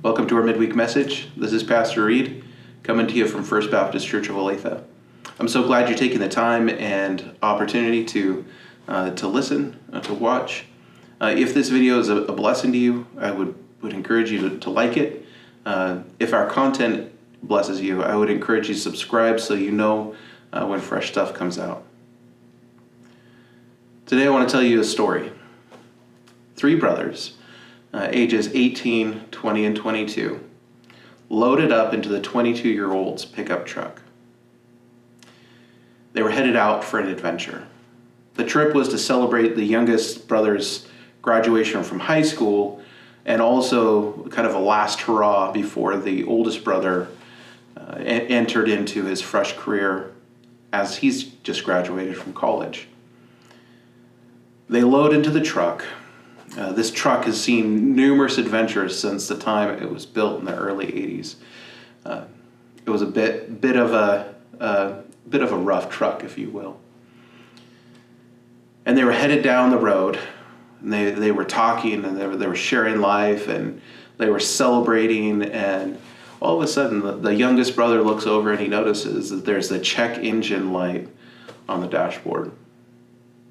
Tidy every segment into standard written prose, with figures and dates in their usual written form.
Welcome to our midweek message. This is Pastor Reed coming to you from First Baptist Church of Olathe. I'm so glad you're taking the time and opportunity to listen, to watch. If this video is a blessing to you, I would encourage you to like it. If our content blesses you, I would encourage you to subscribe so you know when fresh stuff comes out. Today I want to tell you a story. Three brothers, ages 18, 20, and 22, loaded up into the 22-year-old's pickup truck. They were headed out for an adventure. The trip was to celebrate the youngest brother's graduation from high school and also kind of a last hurrah before the oldest brother entered into his fresh career as he's just graduated from college. They load into the truck. This truck has seen numerous adventures since the time it was built in the early 80s. It was a bit of a rough truck, if you will. And they were headed down the road, and they were talking, and they were sharing life, and they were celebrating, and all of a sudden the youngest brother looks over and he notices that there's the check engine light on the dashboard.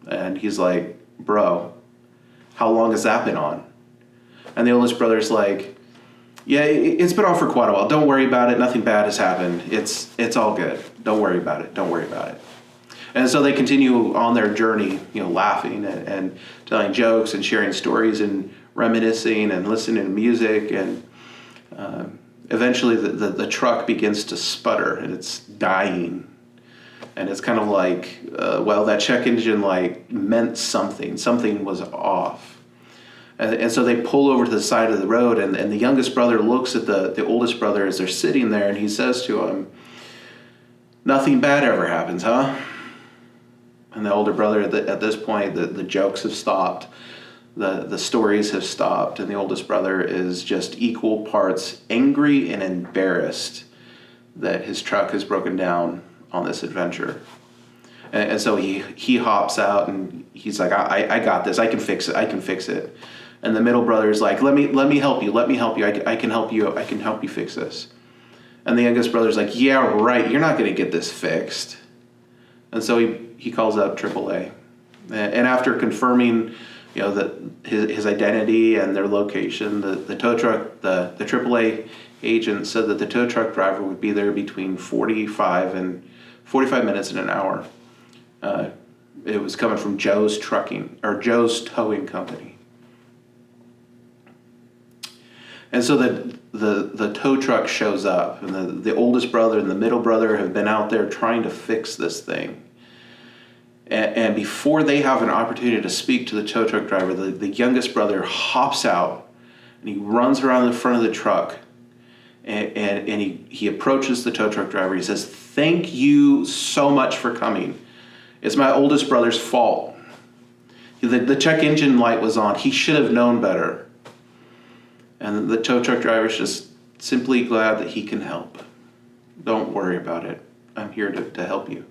And he's like, "Bro, how long has that been on?" And the oldest brother's like, "Yeah, it's been on for quite a while. Don't worry about it. Nothing bad has happened. It's all good. Don't worry about it. Don't worry about it." And so they continue on their journey, laughing and telling jokes and sharing stories and reminiscing and listening to music. And eventually the truck begins to sputter and it's dying. And it's kind of like, that check engine light meant something. Something was off. And so they pull over to the side of the road, and the youngest brother looks at the oldest brother as they're sitting there, and he says to him, "Nothing bad ever happens, huh?" And the older brother, at this point, the jokes have stopped. The stories have stopped, and the oldest brother is just equal parts angry and embarrassed that his truck has broken down on this adventure. And so he hops out and he's like, I got this. I can fix it. And the middle brother is like, let me help you. I can help you fix this. And the youngest brother's like, "Yeah, right. You're not going to get this fixed." And so he calls up AAA. And after confirming, that his identity and their location, the tow truck, the AAA agent said that the tow truck driver would be there between 45 minutes and an hour. It was coming from Joe's Towing Company. And so the tow truck shows up, and the oldest brother and the middle brother have been out there trying to fix this thing. And before they have an opportunity to speak to the tow truck driver, the youngest brother hops out and he runs around the front of the truck. And he approaches the tow truck driver. He says, "Thank you so much for coming. It's my oldest brother's fault. The check engine light was on. He should have known better." And the tow truck driver is just simply glad that he can help. "Don't worry about it. I'm here to help you."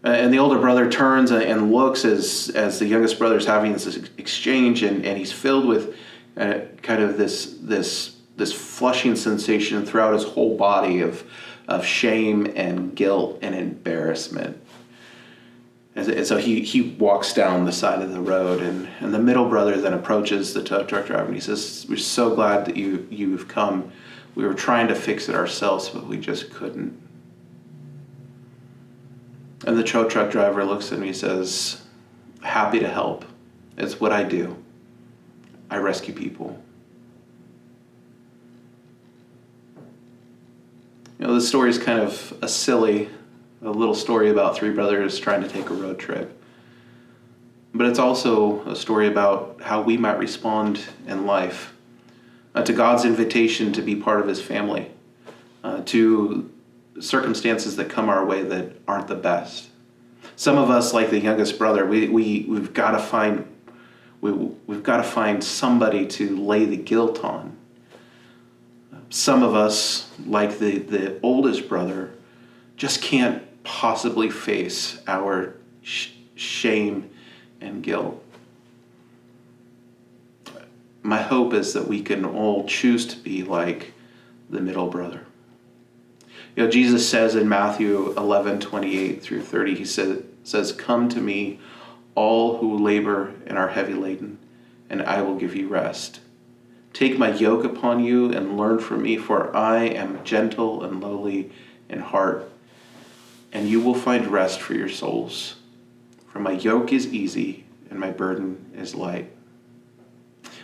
And the older brother turns and looks as the youngest brother is having this exchange, and he's filled with kind of this flushing sensation throughout his whole body of shame and guilt and embarrassment. And so he walks down the side of the road, and the middle brother then approaches the tow truck driver and he says, "We're so glad that you've come. We were trying to fix it ourselves, but we just couldn't." And the tow truck driver looks at me and says, "Happy to help. It's what I do. I rescue people." This story is kind of a little story about three brothers trying to take a road trip. But it's also a story about how we might respond in life to God's invitation to be part of his family, to circumstances that come our way that aren't the best. Some of us, like the youngest brother, we've got to find somebody to lay the guilt on. Some of us, like the oldest brother, just can't possibly face our shame and guilt. my hope is that we can all choose to be like the middle brother. Jesus says in Matthew 11:28 through 30, he says, "Come to me, all who labor and are heavy laden, and I will give you rest. Take my yoke upon you and learn from me, for I am gentle and lowly in heart, and you will find rest for your souls. For my yoke is easy and my burden is light."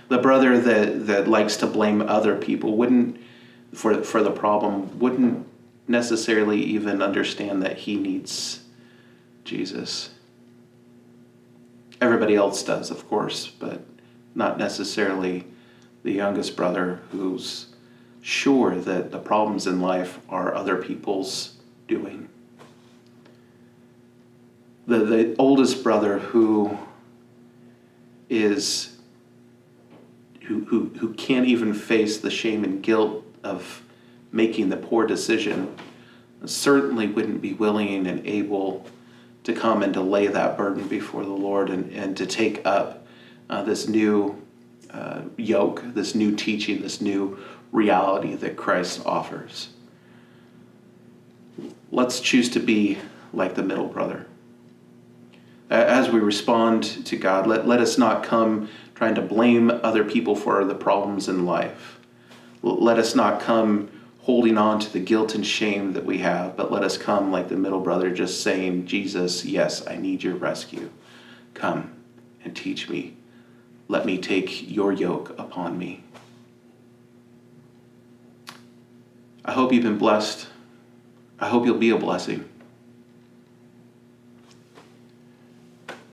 The brother that likes to blame other people for the problem wouldn't necessarily even understand that he needs Jesus. Everybody else does, of course, but not necessarily the youngest brother who's sure that the problems in life are other people's doing. The oldest brother who can't even face the shame and guilt of making the poor decision certainly wouldn't be willing and able to come and to lay that burden before the Lord and to take up this new yoke, this new teaching, this new reality that Christ offers. Let's choose to be like the middle brother. As we respond to God, let us not come trying to blame other people for the problems in life. Let us not come holding on to the guilt and shame that we have, but let us come like the middle brother, just saying, "Jesus, yes, I need your rescue. Come and teach me. Let me take your yoke upon me." I hope you've been blessed. I hope you'll be a blessing.